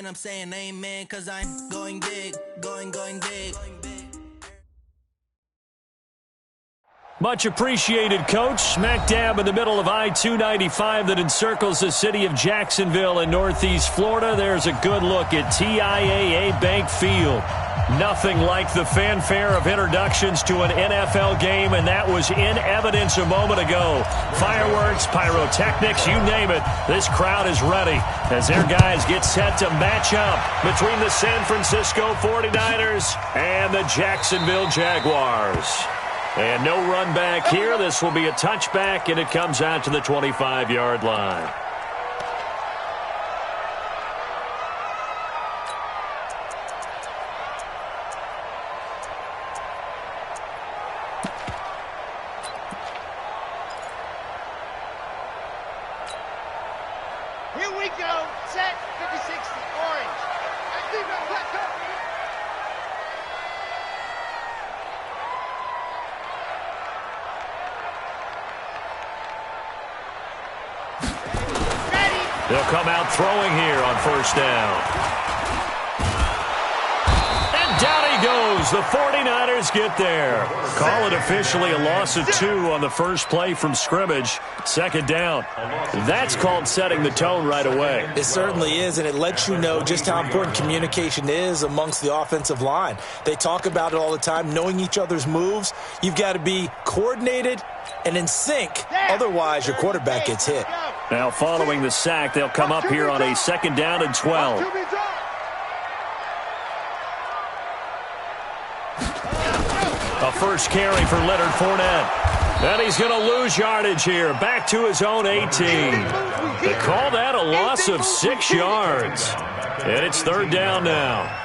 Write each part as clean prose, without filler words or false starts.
And I'm saying amen, cause I'm going big, going big. Much appreciated, Coach. Smack dab in the middle of I-295 that encircles the city of Jacksonville in Northeast Florida. There's a good look at TIAA Bank Field. Nothing like the fanfare of introductions to an NFL game, and that was in evidence a moment ago. Fireworks, pyrotechnics, you name it. This crowd is ready as their guys get set to match up between the San Francisco 49ers and the Jacksonville Jaguars. And no run back here. This will be a touchback, and it comes out to the 25-yard line. Here we go. Set 56, orange. Let's go. They'll come out throwing here on first down. And down he goes. The 49ers get there. Call it officially a loss of 2 on the first play from scrimmage. Second down. That's called setting the tone right away. It certainly is, and it lets you know just how important communication is amongst the offensive line. They talk about it all the time, knowing each other's moves. You've got to be coordinated and in sync. Otherwise, your quarterback gets hit. Now, following the sack, they'll come up here on a second down and 12. A first carry for Leonard Fournette. And he's going to lose yardage here. Back to his own 18. They call that a loss of 6 yards. And it's third down now.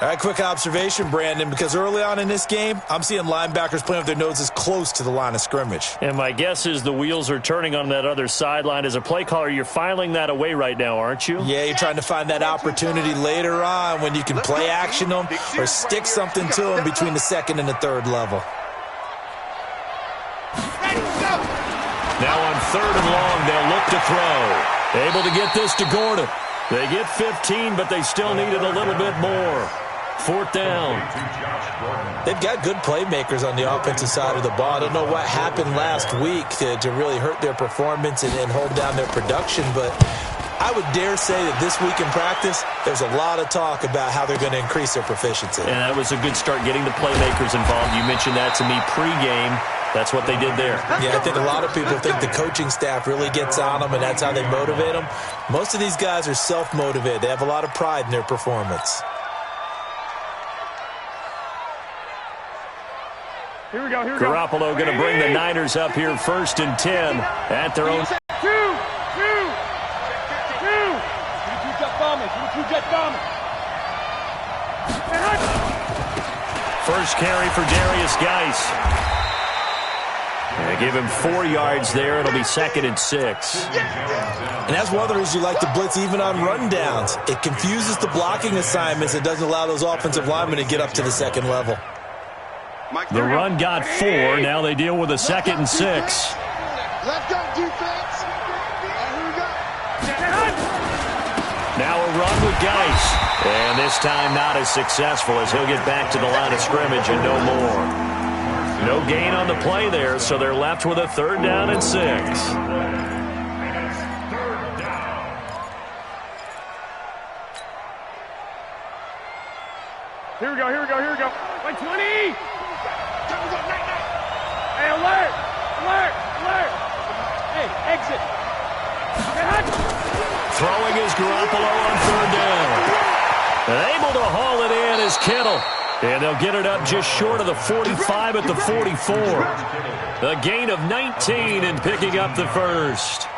All right, quick observation, Brandon, because early on in this game, I'm seeing linebackers playing with their noses close to the line of scrimmage. And my guess is the wheels are turning on that other sideline. As a play caller, you're filing that away right now, aren't you? Yeah, you're trying to find that opportunity later on when you can play action them or stick something to them between the second and the third level. Now on third and long, they'll look to throw. Able to get this to Gordon. They get 15, but they still needed a little bit more. Fourth down. They've got good playmakers on the offensive side of the ball. I don't know what happened last week to really hurt their performance and hold down their production, but I would dare say that this week in practice, there's a lot of talk about how they're going to increase their proficiency. And that was a good start getting the playmakers involved. You mentioned that to me pregame. That's what they did there. Yeah, I think a lot of people think the coaching staff really gets on them, and that's how they motivate them. Most of these guys are self-motivated. They have a lot of pride in their performance. Here we go. Garoppolo going to bring the Niners up here first and 10 at their own. Two. First carry for Darius Geis. They give him 4 yards there. It'll be second and 6. And that's one of the reasons you like to blitz even on rundowns. It confuses the blocking assignments. It doesn't allow those offensive linemen to get up to the second level. The run got 4. Now they deal with a second and 6. Let's go, defense. Here we go. Now a run with Geis. And this time not as successful as he'll get back to the line of scrimmage and no more. No gain on the play there, so they're left with a third down and 6. Here we go. 20. Hey, alert. Hey, exit. Throwing is Garoppolo on third down. Able to haul it in is Kittle. And they'll get it up just short of the 45 at the 44. A gain of 19 and picking up the first.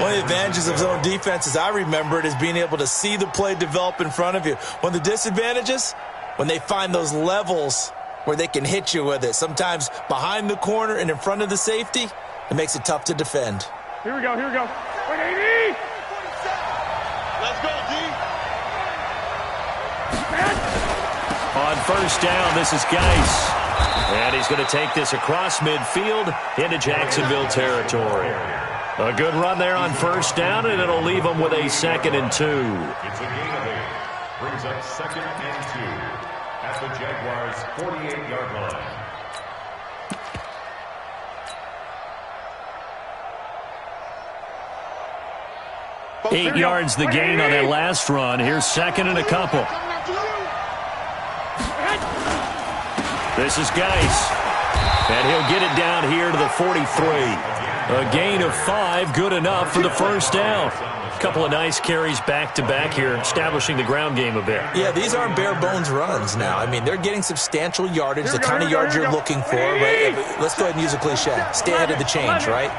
One of the advantages of zone defense, as I remember it, is being able to see the play develop in front of you. One of the disadvantages, when they find those levels where they can hit you with it, sometimes behind the corner and in front of the safety, it makes it tough to defend. Here we go. 180. Let's go, D. On first down, this is Geis. And he's going to take this across midfield into Jacksonville territory. A good run there on first down, and it'll leave them with a 2nd and 2. It's a gain of 8. Brings up 2nd and 2 at the Jaguars' 48-yard line. Eight yards the gain on that last run. Here's 2nd and a couple. This is Geis. And he'll get it down here to the 43. A gain of 5, good enough for the first down. A couple of nice carries back-to-back here, establishing the ground game a bit. Yeah, these aren't bare-bones runs now. I mean, they're getting substantial yardage, the kind of yards you're looking for, right? Let's go ahead and use a cliche. Stay ahead of the change, right?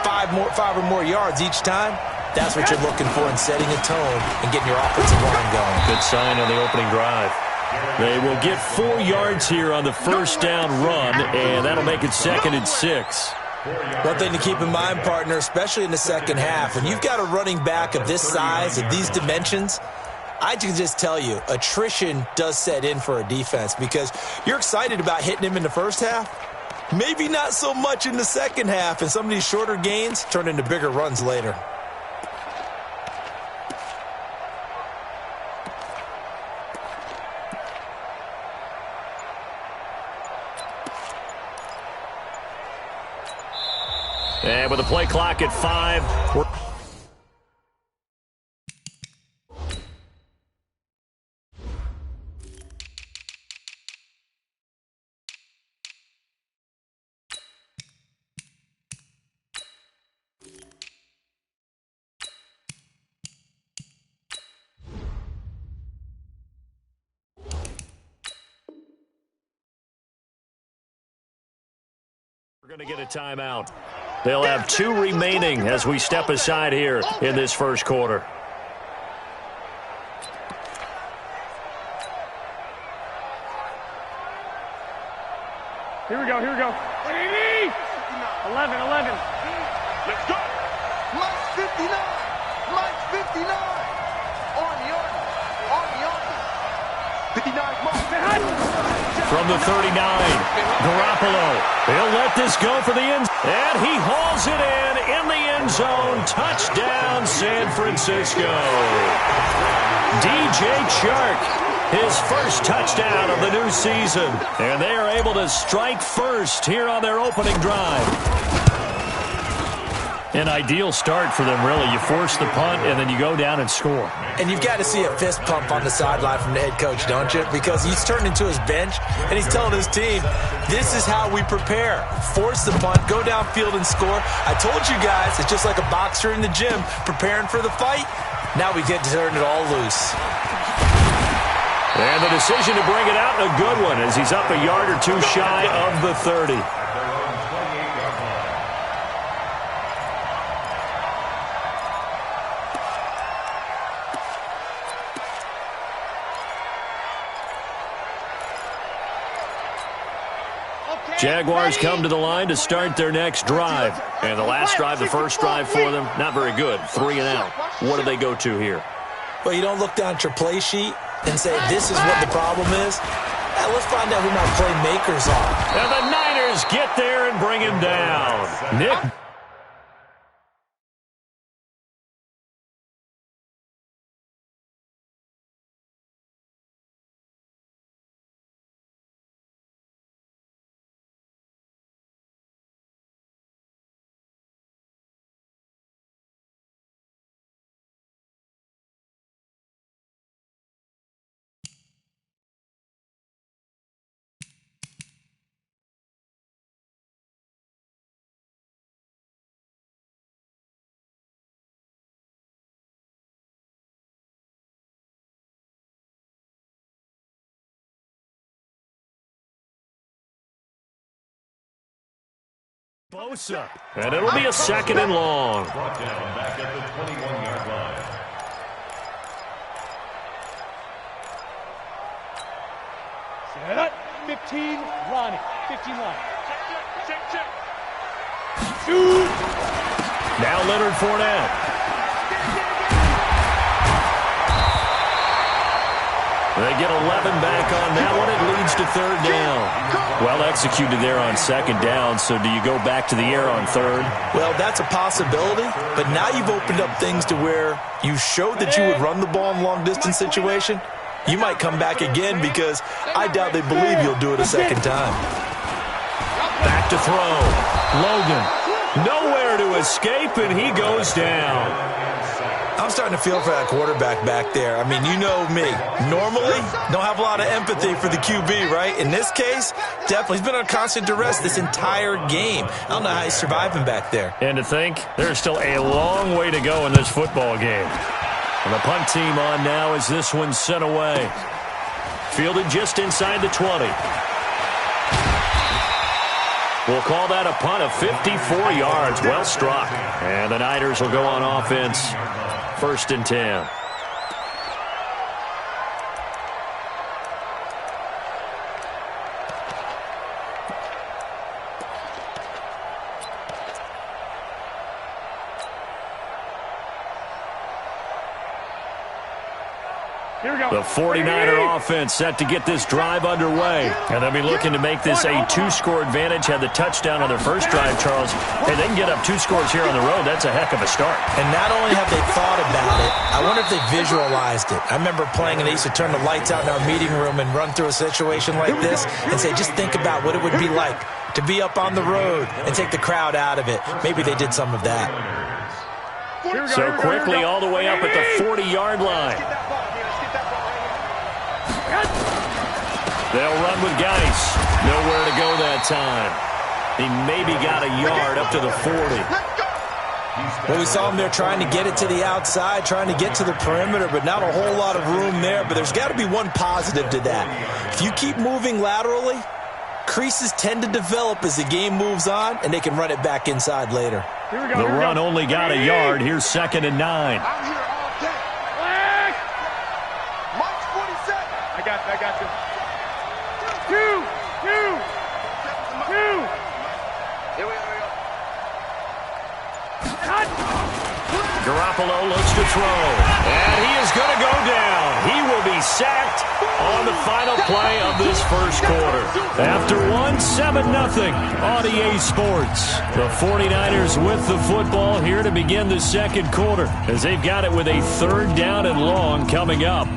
5 or more yards each time. That's what you're looking for in setting a tone and getting your offensive line going. Good sign on the opening drive. They will get 4 yards here on the first down run, and that'll make it 2nd and 6. One thing to keep in mind, partner, especially in the second half, when you've got a running back of this size, of these dimensions, I can just tell you, attrition does set in for a defense because you're excited about hitting him in the first half. Maybe not so much in the second half, and some of these shorter gains turn into bigger runs later. And with the play clock at 5, we're going to get a timeout. They'll have 2 remaining as we step aside here in this first quarter. Here we go. 11. Let's go. Mike 59. On the army. 59 Mike. From the 39, Garoppolo. He'll let this go for the end. And he hauls it in the end zone. Touchdown, San Francisco. DJ Chark, his first touchdown of the new season. And they are able to strike first here on their opening drive. An ideal start for them, really. You force the punt, and then you go down and score. And you've got to see a fist pump on the sideline from the head coach, don't you? Because he's turned into his bench, and he's telling his team, this is how we prepare. Force the punt, go downfield and score. I told you guys, it's just like a boxer in the gym preparing for the fight. Now we get to turn it all loose. And the decision to bring it out, a good one, as he's up a yard or 2 shy of the 30. Jaguars come to the line to start their next drive. And the last drive, the first drive for them, not very good. 3 and out. What do they go to here? Well, you don't look down at your play sheet and say, this is what the problem is. Let's find out who my playmakers are. And the Niners get there and bring him down. Nick. Bosa. And it'll be a 2nd and long. Brought down back at the 21-yard line. Set up. 15, Ronnie. 15 line. Check. Shoot. Now Leonard Fournette. They get 11 back on that one. It leads to third down. Well executed there on second down, so do you go back to the air on third? Well, that's a possibility, but now you've opened up things to where you showed that you would run the ball in long-distance situation. You might come back again because I doubt they believe you'll do it a second time. Back to throw. Logan, nowhere to escape, and he goes down. I'm starting to feel for that quarterback back there. I mean, you know me. Normally, don't have a lot of empathy for the QB, right? In this case, definitely. He's been on constant duress this entire game. I don't know how he's surviving back there. And to think, there's still a long way to go in this football game. And the punt team on now as this one's sent away. Fielded just inside the 20. We'll call that a punt of 54 yards. Well struck. And the Niners will go on offense. 1st and 10. The 49er offense set to get this drive underway. And they'll be looking to make this a 2-score advantage. Had the touchdown on their first drive, Charles. Hey, they can get up 2 scores here on the road. That's a heck of a start. And not only have they thought about it, I wonder if they visualized it. I remember playing and they used to turn the lights out in our meeting room and run through a situation like this and say, just think about what it would be like to be up on the road and take the crowd out of it. Maybe they did some of that. So quickly all the way up at the 40-yard line. They'll run with Geis. Nowhere to go that time. He maybe got a yard up to the 40. Well, we saw him there trying to get it to the outside, trying to get to the perimeter, but not a whole lot of room there. But there's got to be one positive to that. If you keep moving laterally, creases tend to develop as the game moves on, and they can run it back inside later. The run only got a yard. Here's 2nd and 9. I'm here all day. March 47. I got you. Two. Here we go. Garoppolo looks to throw. And he is going to go down. He will be sacked on the final play of this first quarter. After 7-0 on EA Sports. The 49ers with the football here to begin the second quarter as they've got it with a 3rd down and long coming up.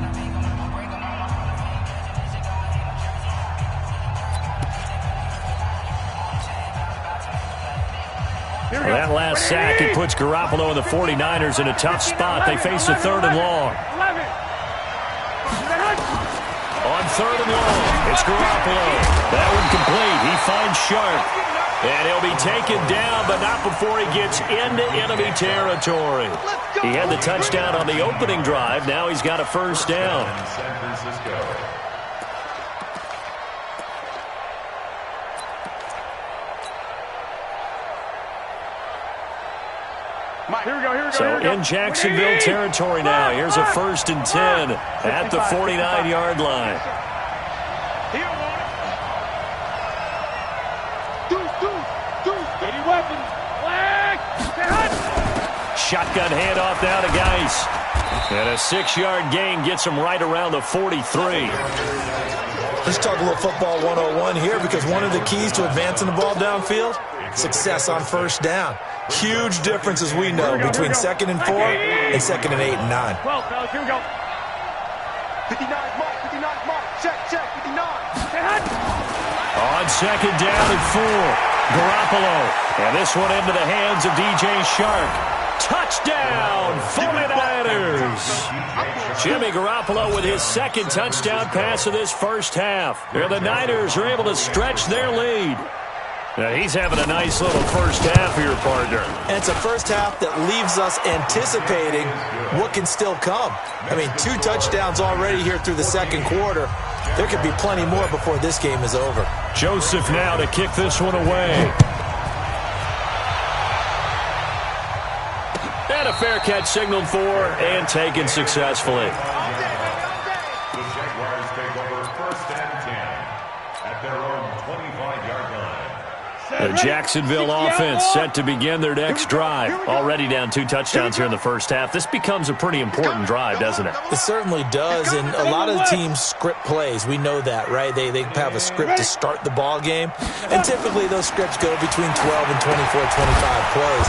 That last sack, it puts Garoppolo and the 49ers in a tough spot. They face a 3rd and long. On 3rd and long, it's Garoppolo. That one complete. He finds Sharp. And he'll be taken down, but not before he gets into enemy territory. He had the touchdown on the opening drive. Now he's got a 1st down. San Francisco. Here we go. So in Jacksonville territory now. Here's a 1st and 10 at the 49-yard line. Shotgun handoff now to Geis. And a 6-yard gain gets him right around the 43. Let's talk a little football 101 here because one of the keys to advancing the ball downfield, success on 1st down. Huge difference, as we know, between 2nd and 4 and 2nd and 8 and 9. 12, fellas, here we go. 59 mark. Check, 59. On 2nd down and 4, Garoppolo. And this one into the hands of DJ Shark. Touchdown, 49ers. Jimmy Garoppolo with his 2nd touchdown pass of this first half. And the Niners are able to stretch their lead. Now he's having a nice little first half here, partner. And it's a first half that leaves us anticipating what can still come. I mean, 2 touchdowns already here through the second quarter. There could be plenty more before this game is over. Joseph now to kick this one away. And a fair catch signaled for and taken successfully. The Jaguars take over 1st and 10 at their own 25-yard line. The Jacksonville offense set to begin their next drive. Already down 2 touchdowns here in the first half. This becomes a pretty important drive, doesn't it? It certainly does, and a lot of the teams script plays. We know that, right? They have a script to start the ball game, and typically those scripts go between 12 and 24, 25 plays.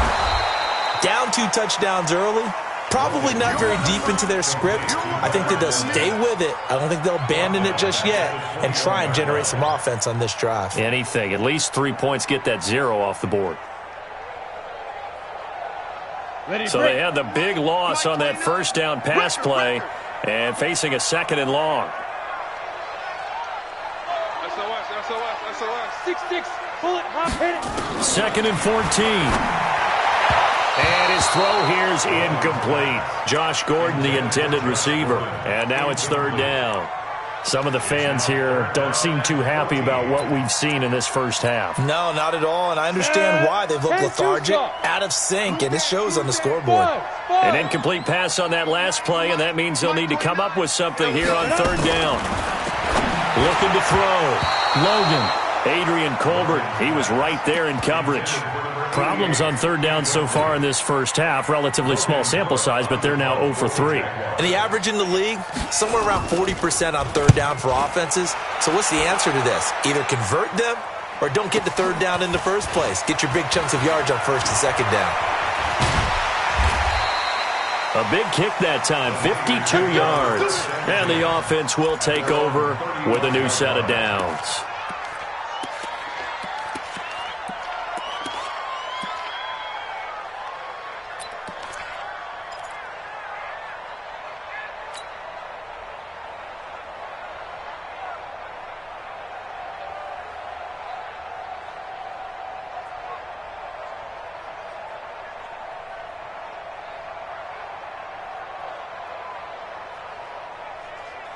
Down 2 touchdowns early, probably not very deep into their script. I think that they'll stay with it. I don't think they'll abandon it just yet and try and generate some offense on this drive. Anything. At least 3 points, get that 0 off the board. So they had the big loss on that first down pass play and facing a 2nd and long. SOS. 6-6. Bullet, hop, hit it. 2nd and 14. And his throw here is incomplete. Josh Gordon, the intended receiver. And now it's 3rd down. Some of the fans here don't seem too happy about what we've seen in this first half. No, not at all, and I understand why. They've looked lethargic, out of sync, and it shows on the scoreboard. An incomplete pass on that last play, and that means they'll need to come up with something here on 3rd down. Looking to throw. Logan. Adrian Colbert, he was right there in coverage. Problems on 3rd down so far in this first half. Relatively small sample size, but they're now 0 for 3. And the average in the league, somewhere around 40% on 3rd down for offenses. So what's the answer to this? Either convert them or don't get to 3rd down in the first place. Get your big chunks of yards on 1st and 2nd down. A big kick that time, 52 yards. And the offense will take over with a new set of downs.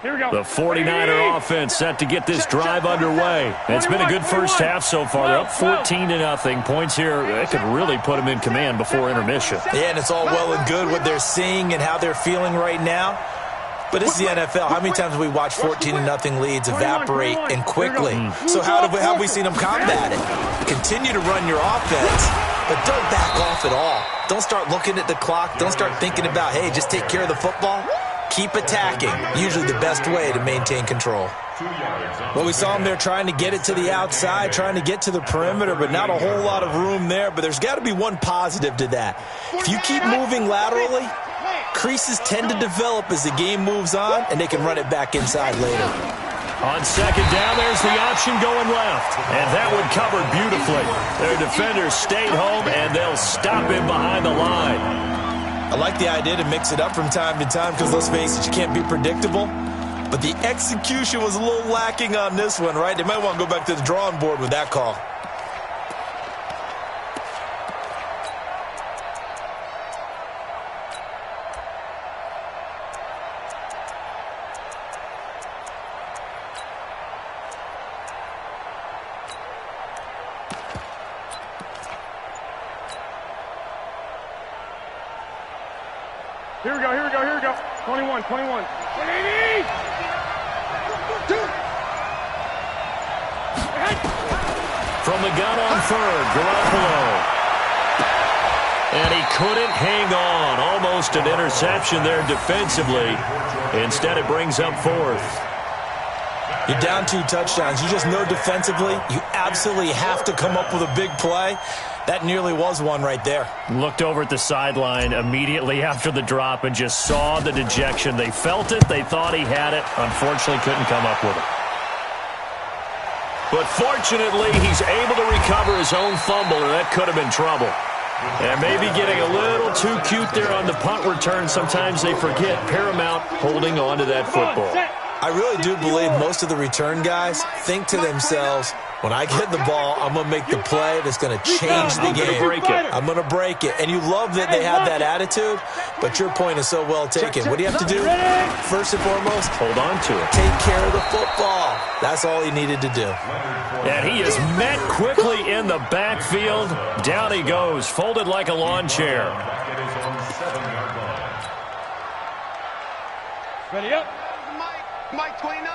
Here we go. The 49er offense set to get this drive underway. It's been a good first half so far. They're up 14-0. Points here, that could really put them in command before intermission. Yeah, and it's all well and good what they're seeing and how they're feeling right now. But this is the NFL. How many times have we watched 14-0 leads evaporate and quickly? So how have we seen them combat it? Continue to run your offense, but don't back off at all. Don't start looking at the clock. Don't start thinking about, hey, just take care of the football. Keep attacking. Usually the best way to maintain control. Well, we saw them there trying to get it to the outside, trying to get to the perimeter, but not a whole lot of room there. But there's got to be one positive to that. If you keep moving laterally, creases tend to develop as the game moves on, and they can run it back inside later. On 2nd down, there's the option going left. And that one covered beautifully. Their defenders stayed home, and they'll stop him behind the line. I like the idea to mix it up from time to time because, let's face it, you can't be predictable. But the execution was a little lacking on this one, right? They might want to go back to the drawing board with that call. Here we go. 21. 180! From the gun on 3rd, Garoppolo. And he couldn't hang on. Almost an interception there defensively. Instead, it brings up 4th. You're down 2 touchdowns. You just know defensively you absolutely have to come up with a big play. That nearly was one right there. Looked over at the sideline immediately after the drop and just saw the dejection. They felt it. They thought he had it. Unfortunately, couldn't come up with it. But fortunately, he's able to recover his own fumble, or that could have been trouble. And maybe getting a little too cute there on the punt return. Sometimes they forget paramount holding on to that football. I really do believe most of the return guys think to themselves, when I get the ball, I'm going to make the play that's going to change the game. I'm going to break it. And you love that they have that attitude, but your point is so well taken. What do you have to do? First and foremost, hold on to it. Take care of the football. That's all he needed to do. And he is met quickly in the backfield. Down he goes, folded like a lawn chair. Ready up. Mike 29.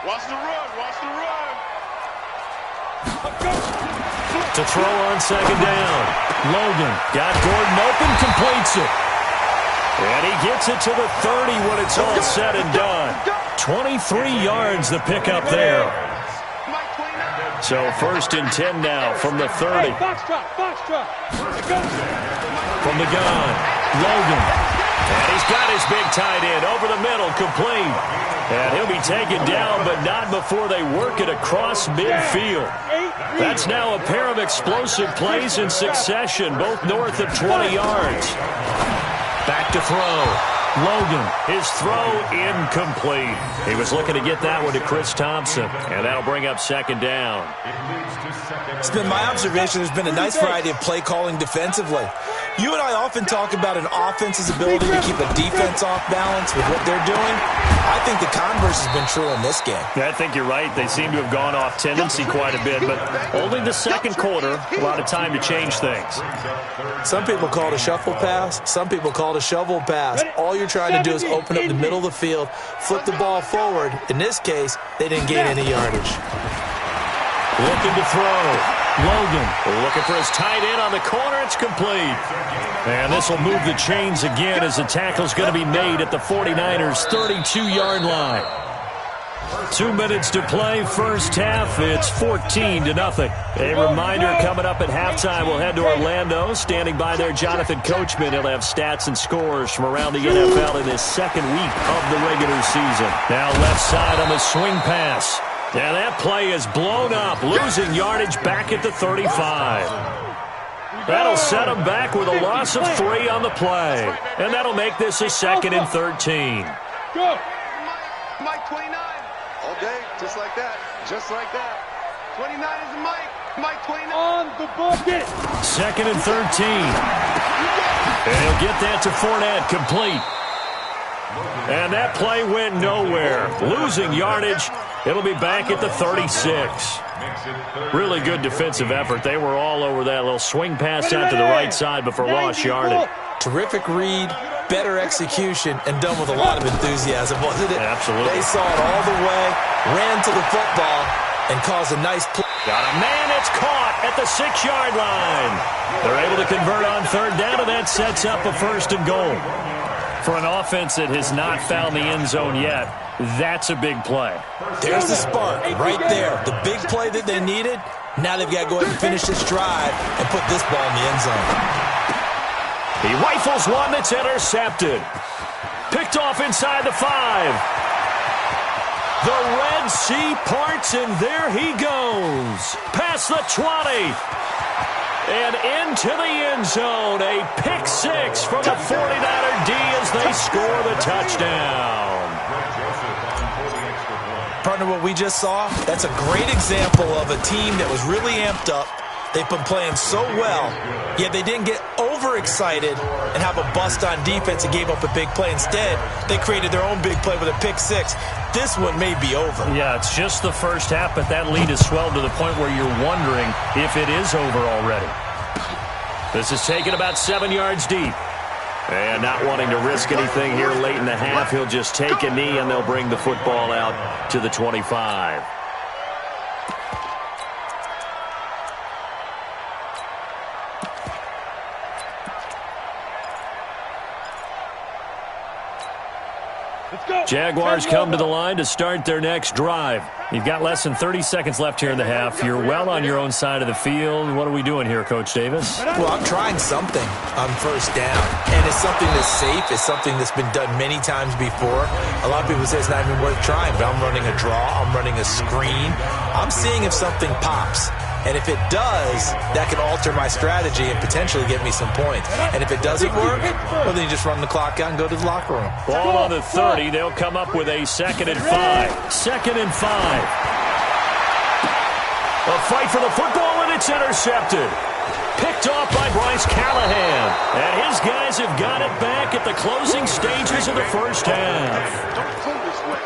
Watch the run. To throw on second down. Logan got Gordon open, completes it. And he gets it to the 30 when it's all said and done. 23 yards the pickup there. So 1st and 10 now from the 30. From the gun, Logan. And he's got his big tight end over the middle, complete. And he'll be taken down, but not before they work it across midfield. That's now a pair of explosive plays in succession, both north of 20 yards. Back to throw. Logan, his throw incomplete. He was looking to get that one to Chris Thompson, and that'll bring up second down. It's been my observation there's been a nice variety of play calling defensively. You and I often talk about an offense's ability to keep a defense off balance with what they're doing. I think the converse has been true in this game. Yeah, I think you're right. They seem to have gone off tendency quite a bit, but only the second quarter, a lot of time to change things. Some people call it a shuffle pass. Some people call it a shovel pass. All you're trying to do is open up the middle of the field, flip the ball forward. In this case, they didn't gain any yardage. Looking to throw. Logan looking for his tight end on the corner. It's complete. And this will move the chains again as the tackle's going to be made at the 49ers' 32-yard line. 2 minutes to play, first half. It's 14-0. A reminder coming up at halftime. We'll head to Orlando. Standing by there, Jonathan Coachman. He'll have stats and scores from around the NFL in this second week of the regular season. Now left side on the swing pass. And that play is blown up, losing yardage back at the 35. That'll set him back with a loss of 3 on the play. And that'll make this a 2nd and 13. Go. Mike 29. All day, just like that. Just like that. 29 is Mike. Mike 29. On the bucket. 2nd and 13. And he'll get that to Fournette, complete. And that play went nowhere. Losing yardage. It'll be back at the 36. Really good defensive effort. They were all over that little swing pass out to the right side before lost yardage. Terrific read, better execution, and done with a lot of enthusiasm, wasn't it? Absolutely. They saw it all the way, ran to the football, and caused a nice play. Got a man that's caught at the 6-yard line. They're able to convert on 3rd down, and that sets up a 1st and goal. For an offense that has not found the end zone yet, that's a big play. There's the spark right there. The big play that they needed. Now they've got to go ahead and finish this drive and put this ball in the end zone. He rifles one that's intercepted. Picked off inside the 5. The Red Sea parts, and there he goes. Past the 20. And into the end zone. A pick 6 from the 49er D as they score the touchdown. Partner, what we just saw, that's a great example of a team that was really amped up. They've been playing so well, yet they didn't get overexcited and have a bust on defense and gave up a big play. Instead, they created their own big play with a pick 6. This one may be over. Yeah, it's just the first half, but that lead has swelled to the point where you're wondering if it is over already. This is taken about 7 yards deep. And not wanting to risk anything here late in the half, he'll just take a knee and they'll bring the football out to the 25. Jaguars come to the line to start their next drive. You've got less than 30 seconds left here in the half. You're well on your own side of the field. What are we doing here, Coach Davis? Well, I'm trying something on 1st down, and it's something that's safe. It's something that's been done many times before. A lot of people say it's not even worth trying, but I'm running a draw. I'm running a screen. I'm seeing if something pops. And if it does, that can alter my strategy and potentially get me some points. And if it doesn't work, well, then you just run the clock out and go to the locker room. Ball on the 30. They'll come up with a 2nd and 5. 2nd and 5. A fight for the football, and it's intercepted. Picked off by Bryce Callahan. And his guys have got it back at the closing stages of the first half. Don't play this way.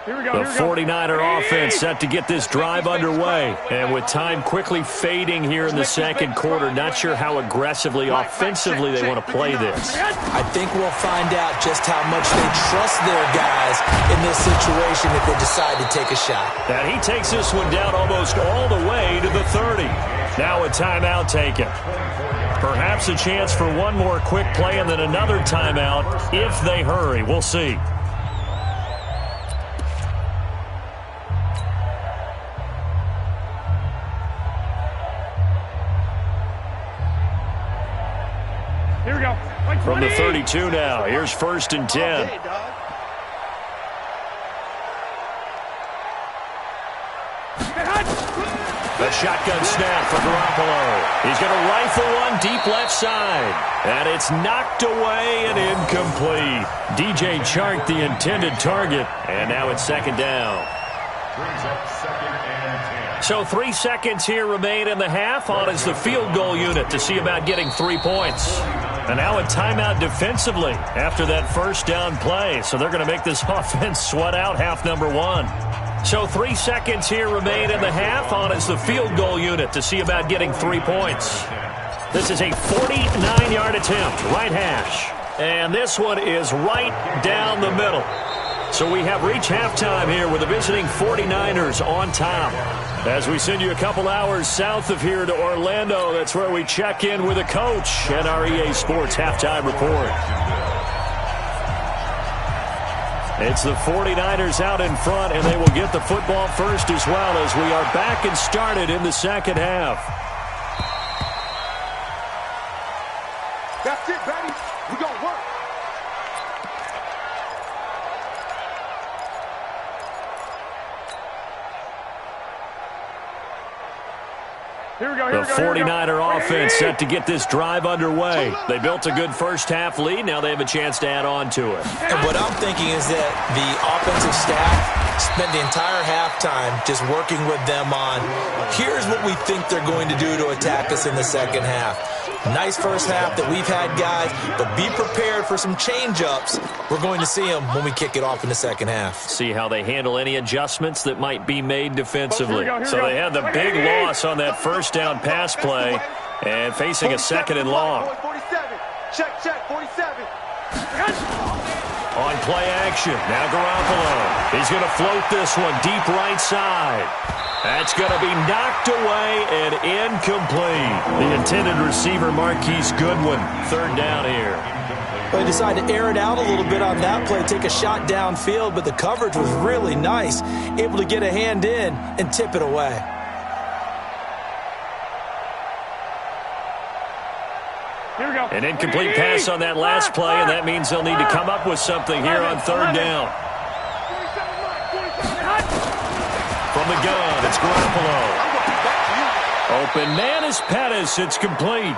The 49er offense set to get this drive underway. And with time quickly fading here in the second quarter, not sure how aggressively, offensively they want to play this. I think we'll find out just how much they trust their guys in this situation if they decide to take a shot. And he takes this one down almost all the way to the 30. Now a timeout taken. Perhaps a chance for one more quick play and then another timeout if they hurry. We'll see. Here we go. From the 32 now, here's 1st and 10. Okay, dog. The shotgun snap for Garoppolo. He's going to rifle one deep left side. And it's knocked away and incomplete. DJ Chark, the intended target. And now it's 2nd down. Brings up 2nd and 10. So 3 seconds here remain in the half. On is the field goal unit to see about getting 3 points. And now a timeout defensively after that 1st down play. So they're going to make this offense sweat out half number 1. So 3 seconds here remain in the half. On is the field goal unit to see about getting 3 points. This is a 49-yard attempt, right hash. And this one is right down the middle. So we have reached halftime here with the visiting 49ers on top. As we send you a couple hours south of here to Orlando, that's where we check in with a coach and our EA Sports halftime report. It's the 49ers out in front, and they will get the football first as well as we are back and started in the second half. That's it, baby. We gonna work. Here we go. The 49er offense set to get this drive underway. They built a good first half lead. Now they have a chance to add on to it. And what I'm thinking is that the offensive staff spent the entire halftime just working with them on, here's what we think they're going to do to attack us in the second half. Nice first half that we've had, guys, but be prepared for some change-ups. We're going to see them when we kick it off in the second half. See how they handle any adjustments that might be made defensively. So they had the big loss on that first down pass play and facing a 2nd and long. 47. Check, 47. On play action, now Garoppolo. He's going to float this one deep right side. That's going to be knocked away and incomplete. The intended receiver, Marquise Goodwin, 3rd down here. They decided to air it out a little bit on that play, take a shot downfield, but the coverage was really nice. Able to get a hand in and tip it away. Here we go. An incomplete pass on that last play, and that means they'll need to come up with something here on 3rd down. From the gun, it's Garoppolo. Open man is Pettis. It's complete.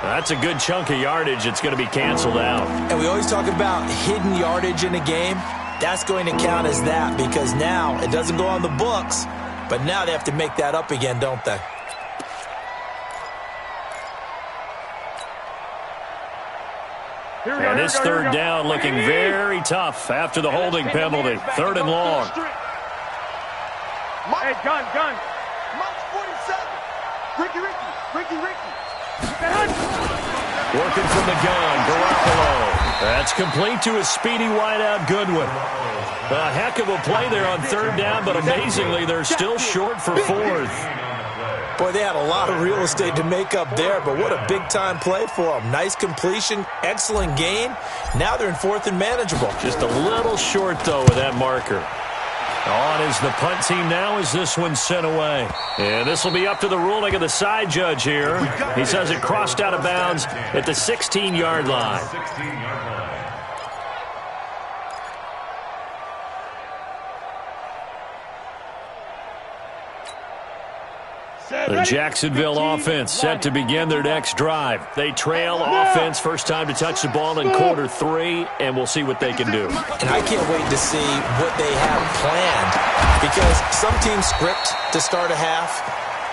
That's a good chunk of yardage. It's going to be canceled out. And we always talk about hidden yardage in a game. That's going to count as that because now it doesn't go on the books, but now they have to make that up again, don't they? And this 3rd down looking very tough after the holding penalty. 3rd and long. Hey, gun. Mike's 47. Ricky. Working from the gun, Garoppolo. That's complete to a speedy wideout Goodwin. A heck of a play there on 3rd down, but amazingly, they're still short for 4th. Boy, they had a lot of real estate to make up there, but what a big-time play for them. Nice completion, excellent gain. Now they're in 4th and manageable. Just a little short, though, with that marker. On is the punt team now as this one's sent away. And this will be up to the ruling of the side judge here. He says it crossed out of bounds at the 16-yard line. The Jacksonville offense set to begin their next drive. They trail offense, first time to touch the ball in quarter 3, and we'll see what they can do. And I can't wait to see what they have planned because some teams script to start a half.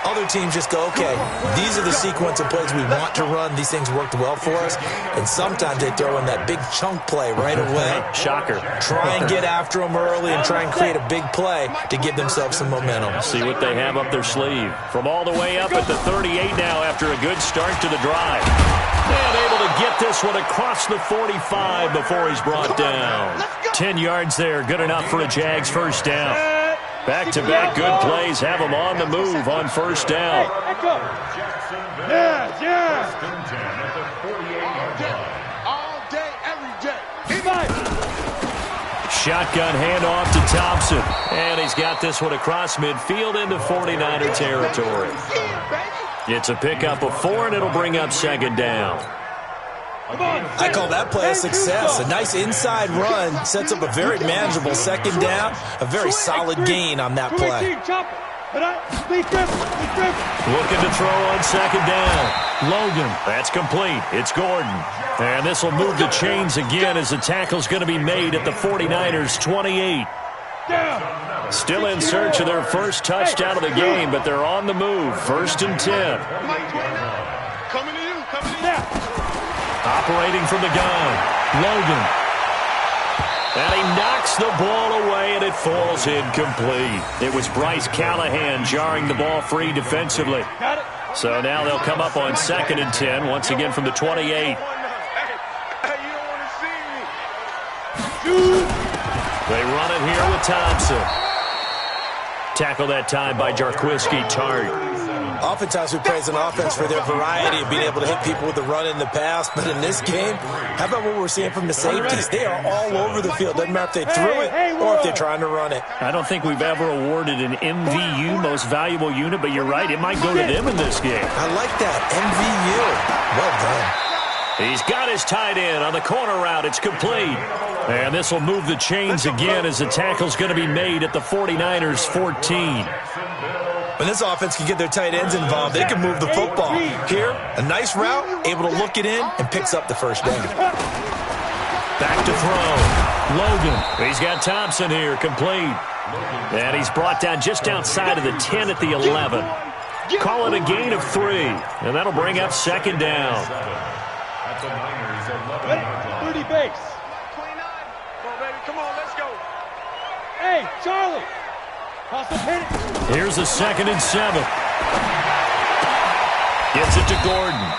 Other teams just go, okay, these are the sequence of plays we want to run. These things worked well for us. And sometimes they throw in that big chunk play right away. Shocker. Try and get after them early and try and create a big play to give themselves some momentum. See what they have up their sleeve. From all the way up at the 38 now after a good start to the drive. And able to get this one across the 45 before he's brought down. 10 yards there, good enough for a Jags first down. Back-to-back good plays have them on the move on first down. All day, every day. Shotgun handoff to Thompson. And he's got this one across midfield into 49er territory. It's a pickup of 4, and it'll bring up second down. I call that play a success. A nice inside run sets up a very manageable second down. A very solid gain on that play. Looking to throw on second down. Logan. That's complete. It's Gordon. And this will move the chains again as the tackle's going to be made at the 49ers' 28. Still in search of their first touchdown of the game, but they're on the move. First and 10. Coming to you, coming to you. Operating from the gun. Logan. And he knocks the ball away, and it falls incomplete. It was Bryce Callahan jarring the ball free defensively. So now they'll come up on second and 10, once again from the 28. Hey, you don't want to see me. They run it here with Thompson. Tackle that time by Jarquiski Tart. Oftentimes we praise an offense for their variety of being able to hit people with the run in the pass. But in this game, how about what we're seeing from the safeties? They are all over the field. Doesn't matter if they threw it or if they're trying to run it. I don't think we've ever awarded an MVU, most valuable unit, but you're right, it might go to them in this game. I like that. MVU. Well done. He's got his tight end on the corner route. It's complete. And this will move the chains again as the tackle's going to be made at the 49ers' 14. When this offense can get their tight ends involved, they can move the football. Here, a nice route, able to look it in, and picks up the first down. Back to throw. Logan. He's got Thompson here, complete. And he's brought down just outside of the 10 at the 11. Call it a gain of 3, and that'll bring up second down. At the Niners' 11. 30 base. 29. Come on, baby. Come on, let's go. Hey, Charlie. Here's a second and 7. Gets it to Gordon.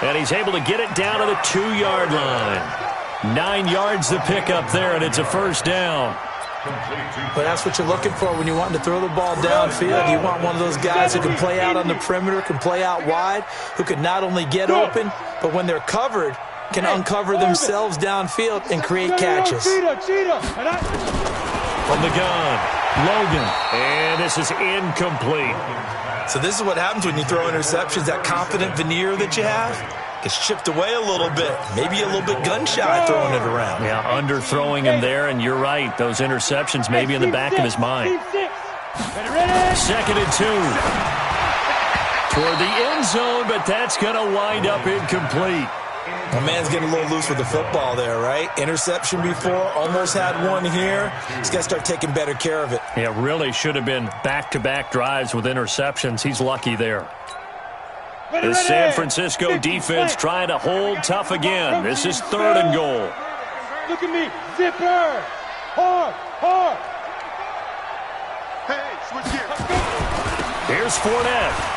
And he's able to get it down to the 2-yard line. 9 yards to pick up there, and it's a first down. But that's what you're looking for when you're wanting to throw the ball downfield. You want one of those guys who can play out on the perimeter, can play out wide, who can not only get open, but when they're covered, can uncover themselves downfield and create catches. From the gun. Logan, and this is incomplete. So this is what happens when you throw interceptions. That confident veneer that you have gets chipped away a little bit. Maybe a little bit gun-shy throwing it around. Yeah, underthrowing him there, and you're right. Those interceptions may be in the back of his mind. Second and 2. Toward the end zone, but that's going to wind up incomplete. My man's getting a little loose with the football there, right? Interception before, almost had one here. He's got to start taking better care of it. Yeah, really should have been back-to-back drives with interceptions. He's lucky there. The San Francisco defense trying to hold tough again. This is third and goal. Look at me. Zipper. Hard. Hard. Hey, switch gears. Here's Fournette.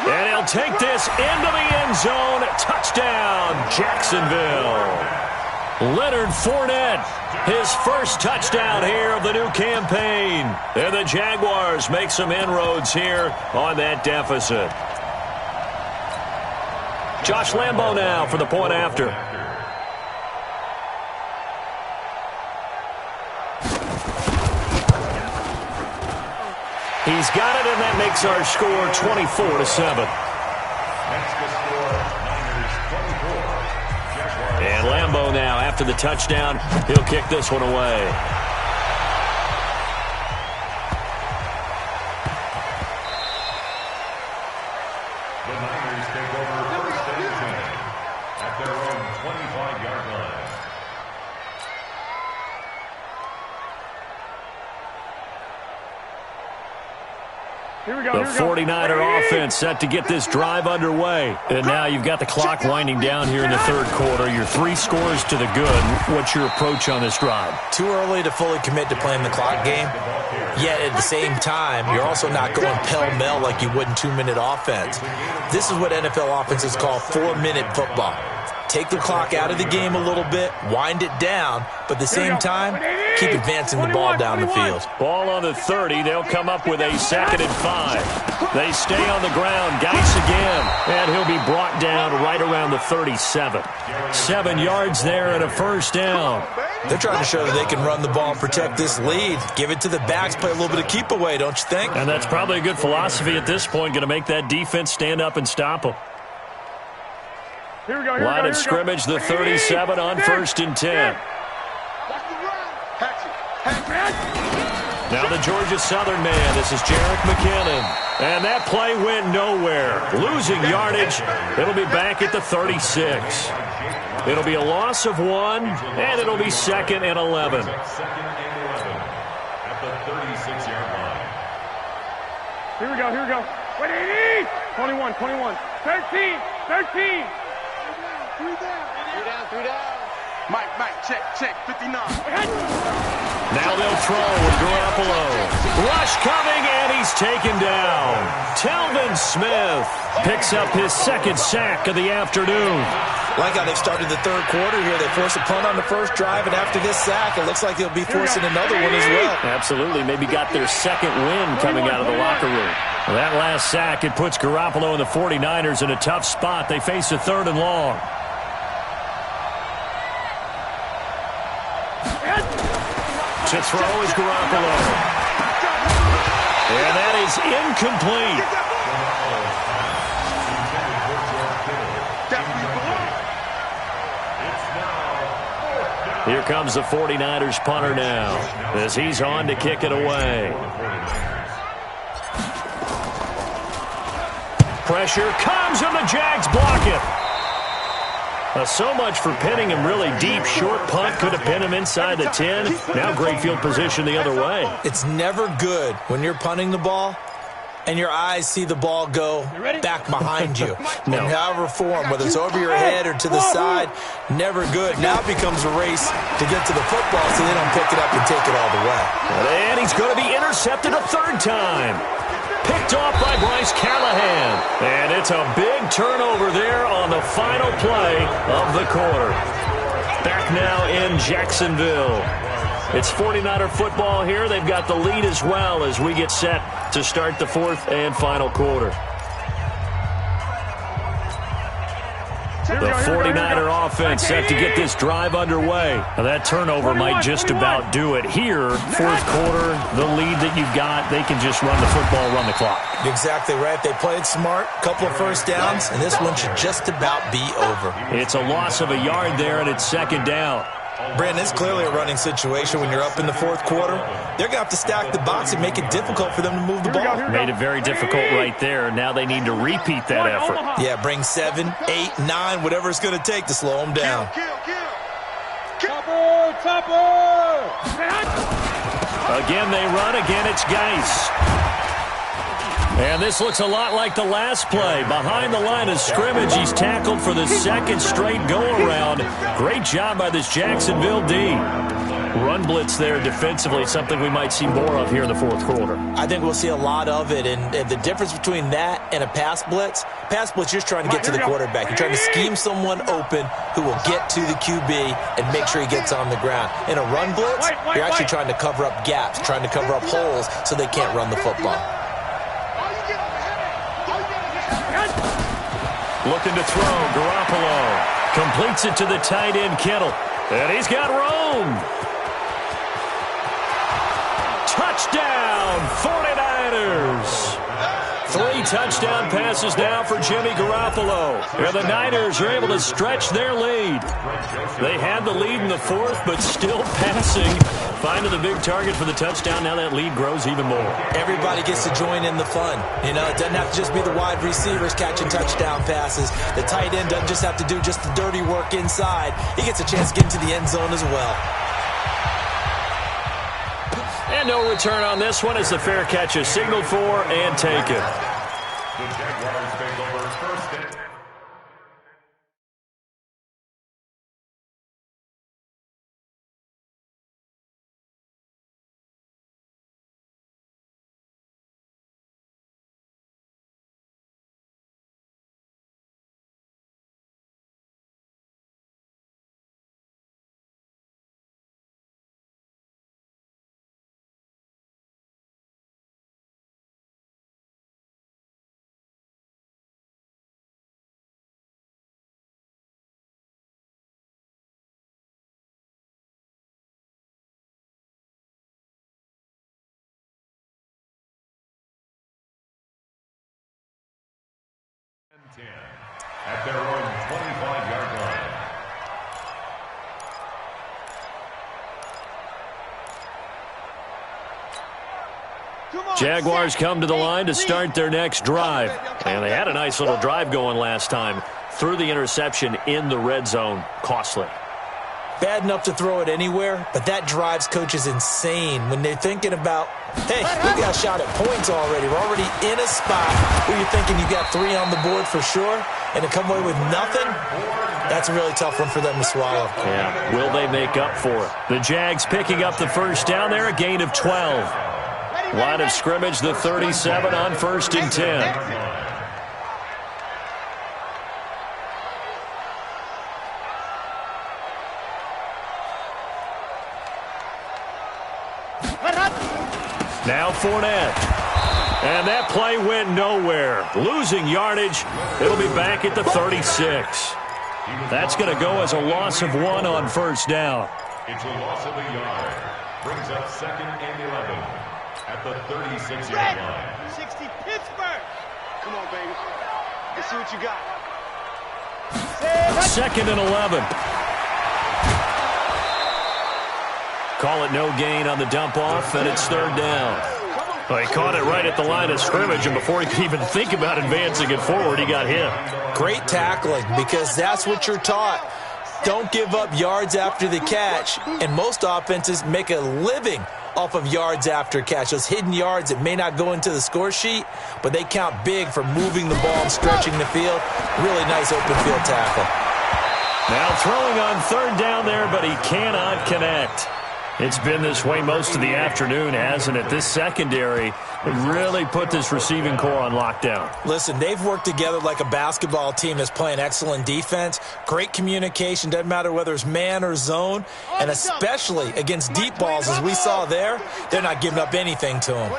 And he'll take this into the end zone. Touchdown, Jacksonville. Leonard Fournette, his first touchdown here of the new campaign. And the Jaguars make some inroads here on that deficit. Josh Lambo now for the point after. He's got it, and that makes our score 24-7. And Lambo now, after the touchdown, he'll kick this one away. The Niners take over first and 10 at their own 25-yard line. The 49er offense set to get this drive underway. And now you've got the clock winding down here in the third quarter. You're 3 scores to the good. What's your approach on this drive? Too early to fully commit to playing the clock game. Yet at the same time, you're also not going pell-mell like you would in 2-minute offense. This is what NFL offenses call 4-minute football. Take the clock out of the game a little bit, wind it down, but at the same time, keep advancing the ball down the field. Ball on the 30. They'll come up with a 2nd and 5. They stay on the ground. Geis again. And he'll be brought down right around the 37. 7 yards there and a first down. They're trying to show that they can run the ball and protect this lead. Give it to the backs, play a little bit of keep away, don't you think? And that's probably a good philosophy at this point, going to make that defense stand up and stop them. Line of scrimmage, the 37 on 1st and 10. Now the Georgia Southern man. This is Jerick McKinnon. And that play went nowhere. Losing yardage. It'll be back at the 36. It'll be a loss of 1, and it'll be 2nd and 11. At the 36-yard line. Here we go. Wait, 80! 21, 13. 3 down. Mike, check, 59. Now they'll throw with Garoppolo. Rush coming, and he's taken down. Telvin Smith picks up his 2nd sack of the afternoon. Like how they've started the third quarter here. They force a punt on the first drive, and after this sack, it looks like they'll be forcing another one as well. Absolutely. Maybe got their 2nd win coming out of the locker room. Well, that last sack, it puts Garoppolo and the 49ers in a tough spot. They face a 3rd and long. To throw is Garoppolo. And that is incomplete. Here comes the 49ers punter now as he's on to kick it away. Pressure comes and the Jags block it. So much for pinning him really deep. Short punt could have pinned him inside the 10. Now great field position the other way. It's never good when you're punting the ball and your eyes see the ball go back behind you. No. In however form, whether it's over your head or to the side, never good. Now it becomes a race to get to the football so they don't pick it up and take it all the way. And he's going to be intercepted a 3rd time. Picked off by Bryce Callahan. And it's a big turnover there on the final play of the quarter. Back now in Jacksonville. It's 49er football here. They've got the lead as well as we get set to start the 4th and final quarter. The 49er offense set to get this drive underway. Now that turnover might just about do it here. 4th quarter, the lead that you've got, they can just run the football, run the clock. Exactly right. They played smart, couple of first downs, and this one should just about be over. It's a loss of a yard there, and it's 2nd down. Brandon, it's clearly a running situation when you're up in the 4th quarter. They're going to have to stack the box and make it difficult for them to move the ball. Made it very difficult right there. Now they need to repeat that effort. Yeah, bring 7, 8, 9, whatever it's going to take to slow them down. Topper! Again, they run. Again, it's Geis. And this looks a lot like the last play. Behind the line of scrimmage, he's tackled for the 2nd straight go-around. Great job by this Jacksonville D. Run blitz there defensively, something we might see more of here in the 4th quarter. I think we'll see a lot of it, and the difference between that and a pass blitz, you're just trying to get to the quarterback. You're trying to scheme someone open who will get to the QB and make sure he gets on the ground. In a run blitz, you're actually trying to cover up gaps, trying to cover up holes so they can't run the football. Looking to throw, Garoppolo completes it to the tight end, Kittle. And he's got room. Touchdown, 49ers. 3 touchdown passes now for Jimmy Garoppolo. And the Niners are able to stretch their lead. They had the lead in the 4th, but still passing. Finding the big target for the touchdown. Now that lead grows even more. Everybody gets to join in the fun. You know, it doesn't have to just be the wide receivers catching touchdown passes. The tight end doesn't just have to do just the dirty work inside. He gets a chance to get into the end zone as well. And no return on this one as the fair catch is signaled for and taken. The Jaguars take over first and at their own 25-yard line. Jaguars come to the line to start their next drive. And they had a nice little drive going last time. Threw the interception in the red zone. Costly. Bad enough to throw it anywhere, but that drives coaches insane when they're thinking about, hey, we got shot at points already. We're already in a spot where you're thinking you got 3 on the board for sure, and to come away with nothing, that's a really tough one for them to swallow. Yeah, will they make up for it? The Jags picking up the first down there, a gain of 12. Line of scrimmage, the 37 on 1st and 10. Now Fournette. And that play went nowhere. Losing yardage. It'll be back at the 36. That's going to go as a loss of 1 on 1st down. It's a loss of a yard. Brings up 2nd and 11 at the 36-yard line. 60 Pittsburgh. Come on, baby. Let's see what you got. 2nd and 11. Call it no gain on the dump off, and it's 3rd down. Well, he caught it right at the line of scrimmage, and before he could even think about advancing it forward, he got hit. Great tackling, because that's what you're taught. Don't give up yards after the catch, and most offenses make a living off of yards after catch. Those hidden yards that may not go into the score sheet, but they count big for moving the ball and stretching the field. Really nice open field tackle. Now throwing on 3rd down there, but he cannot connect. It's been this way most of the afternoon, hasn't it? This secondary really put this receiving core on lockdown. Listen, they've worked together like a basketball team that's playing excellent defense. Great communication, doesn't matter whether it's man or zone. And especially against deep balls, as we saw there, they're not giving up anything to them.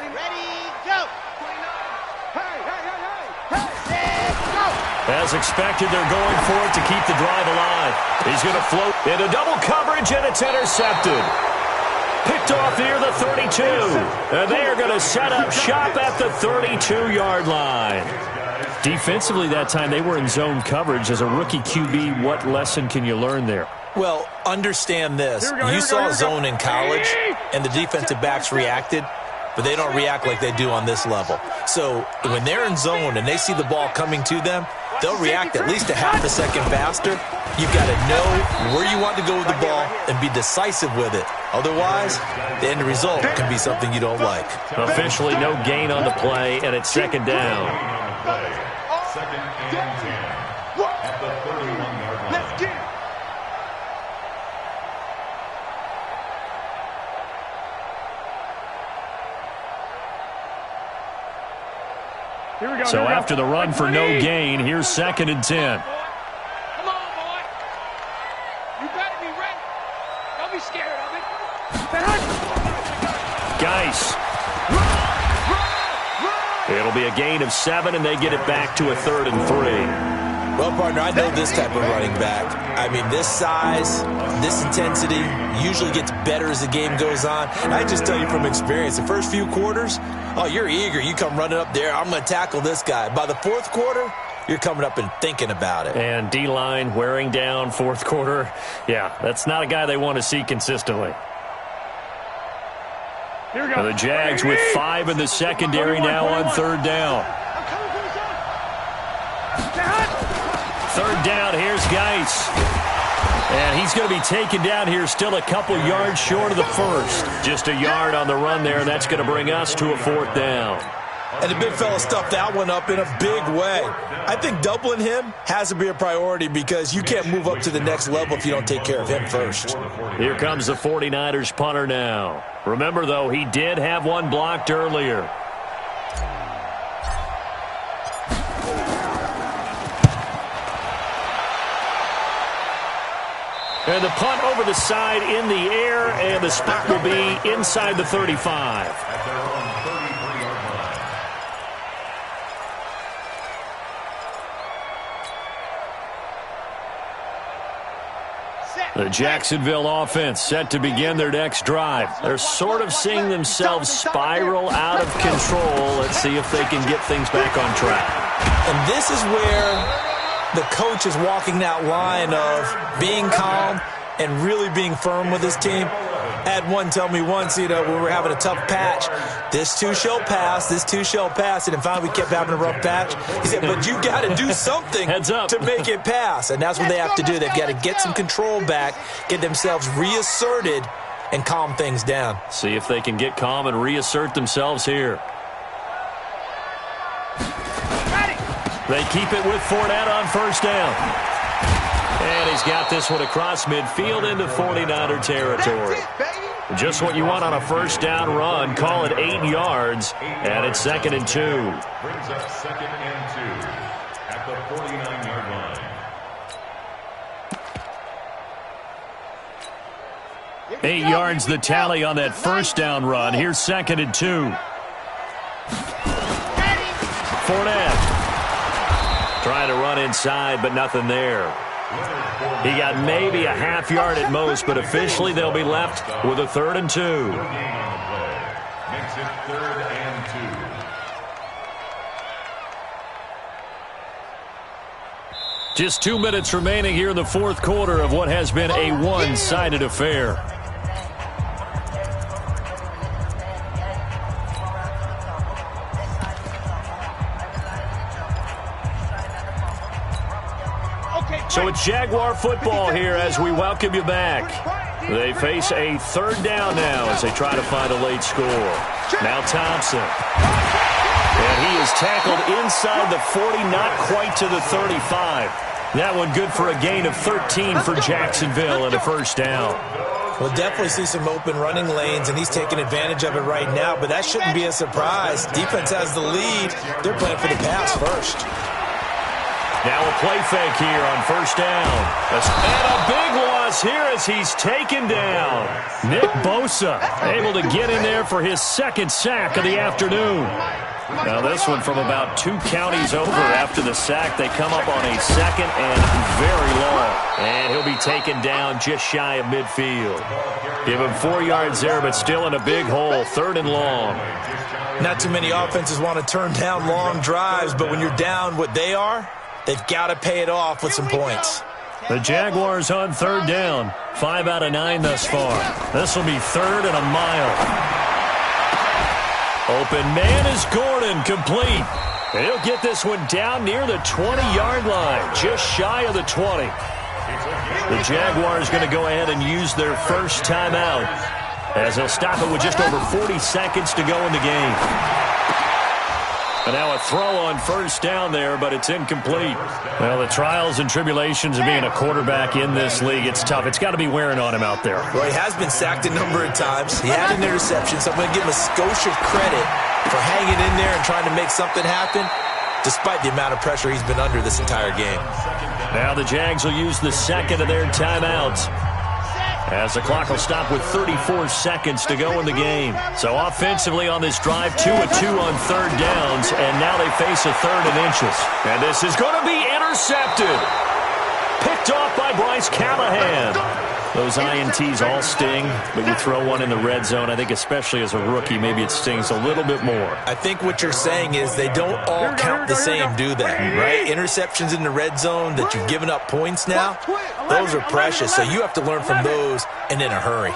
As expected, they're going for it to keep the drive alive. He's going to float into double coverage, and it's intercepted. Picked off near the 32. And they are going to set up shop at the 32-yard line. Defensively that time, they were in zone coverage. As a rookie QB, what lesson can you learn there? Well, understand this. You saw zone in college, and the defensive backs reacted, but they don't react like they do on this level. So when they're in zone and they see the ball coming to them, they'll react at least a half a second faster. You've got to know where you want to go with the ball and be decisive with it. Otherwise, the end result can be something you don't like. Officially no gain on the play, and it's 2nd down. 2nd and 10 at the 31-yard line. Let's get it. So after the run for no gain, here's 2nd and 10. Come on, boy. You better be ready. Don't be scared of it. Geis. It'll be a gain of 7, and they get it back to a 3rd and 3. Well, partner, I know this type of running back. I mean, this size, this intensity usually gets better as the game goes on. And I just tell you from experience, the first few quarters, oh, you're eager. You come running up there, I'm going to tackle this guy. By the 4th quarter, you're coming up and thinking about it. And D-line wearing down 4th quarter. Yeah, that's not a guy they want to see consistently. Here we go. The Jags with 5 in the secondary now on 3rd down. 3rd down, here's Geis. And he's going to be taken down here, still a couple yards short of the first. Just a yard on the run there, and that's going to bring us to a 4th down. And the big fella stuffed that one up in a big way. I think doubling him has to be a priority because you can't move up to the next level if you don't take care of him first. Here comes the 49ers punter now. Remember, though, he did have one blocked earlier. And the punt over the side in the air, and the spot will be inside the 35. The Jacksonville offense set to begin their next drive. They're sort of seeing themselves spiral out of control. Let's see if they can get things back on track. And this is where the coach is walking that line of being calm and really being firm with his team. I had one tell me once, when we were having a tough patch, this too shall pass, this too shall pass, and then finally we kept having a rough patch. He said, but you got to do something to make it pass, and that's what they have to do. They've got to get some control back, get themselves reasserted, and calm things down. See if they can get calm and reassert themselves here. They keep it with Fournette on 1st down. And he's got this one across midfield into 49er territory. Just what you want on a 1st down run. Call it 8 yards, and it's 2nd and 2. Brings up 2nd and 2 at the 49-yard line. 8 yards the tally on that 1st down run. Here's 2nd and 2. Fournette trying to run inside, but nothing there. He got maybe a half yard at most, but officially they'll be left with a 3rd and 2. Makes it 3rd and 2. Just 2 minutes remaining here in the 4th quarter of what has been a one-sided affair. So it's Jaguar football here as we welcome you back. They face a 3rd down now as they try to find a late score. Now Thompson. And he is tackled inside the 40, not quite to the 35. That one good for a gain of 13 for Jacksonville and a 1st down. We'll definitely see some open running lanes, and he's taking advantage of it right now, but that shouldn't be a surprise. Defense has the lead. They're playing for the pass first. Now a play fake here on 1st down. And a big loss here as he's taken down. Nick Bosa able to get in there for his 2nd sack of the afternoon. Now this one from about 2 counties over after the sack. They come up on a 2nd and very long. And he'll be taken down just shy of midfield. Give him 4 yards there, but still in a big hole. 3rd and long. Not too many offenses want to turn down long drives, but when you're down what they are, they've got to pay it off with some points. The Jaguars on 3rd down. 5 out of 9 thus far. This will be 3rd and a mile. Open man is Gordon, complete. And he'll get this one down near the 20-yard line, just shy of the 20. The Jaguars going to go ahead and use their first timeout as they'll stop it with just over 40 seconds to go in the game. And now a throw on 1st down there, but it's incomplete. Well, the trials and tribulations of being a quarterback in this league, it's tough. It's got to be wearing on him out there. Well, he has been sacked a number of times. He had an interception, so I'm going to give him a skosh of credit for hanging in there and trying to make something happen, despite the amount of pressure he's been under this entire game. Now the Jags will use the 2nd of their timeouts, as the clock will stop with 34 seconds to go in the game. So offensively on this drive, 2 of 2 on 3rd downs, and now they face a 3rd and inches. And this is going to be intercepted. Picked off by Bryce Callahan. Those INTs all sting, but you throw one in the red zone, I think especially as a rookie, maybe it stings a little bit more. I think what you're saying is they don't all count the same, do they? Right? Interceptions in the red zone that you've given up points now, those are precious, so you have to learn from those and in a hurry.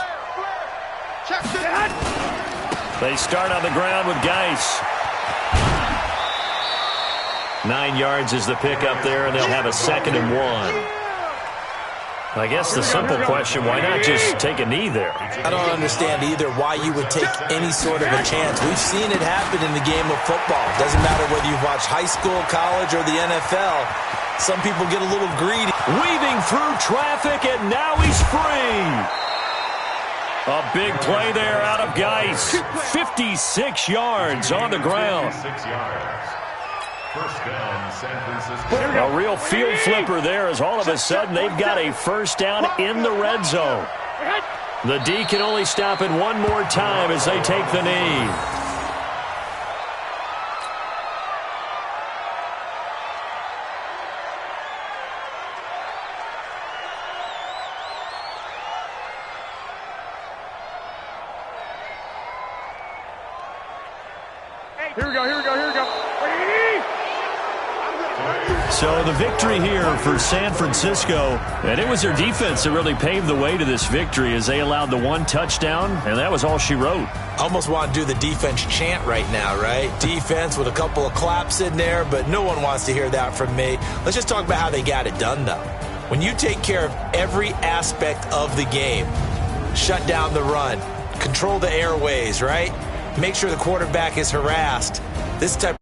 They start on the ground with Geis. 9 yards is the pickup there, and they'll have a 2nd and 1. I guess the simple question, why not just take a knee there? I don't understand either why you would take any sort of a chance. We've seen it happen in the game of football. Doesn't matter whether you've watched high school, college, or the NFL. Some people get a little greedy. Weaving through traffic, and now he's free. A big play there out of Geis. 56 yards on the ground. 56 yards. First down, San Francisco. A real field flipper there as all of a sudden they've got a first down in the red zone. The D can only stop it one more time as they take the knee. Here we go, here we go, here we go. So the victory here for San Francisco, and it was their defense that really paved the way to this victory as they allowed the one touchdown, and that was all she wrote. Almost want to do the defense chant right now, right? Defense with a couple of claps in there, but no one wants to hear that from me. Let's just talk about how they got it done, though. When you take care of every aspect of the game, shut down the run, control the airways, right? Make sure the quarterback is harassed. This type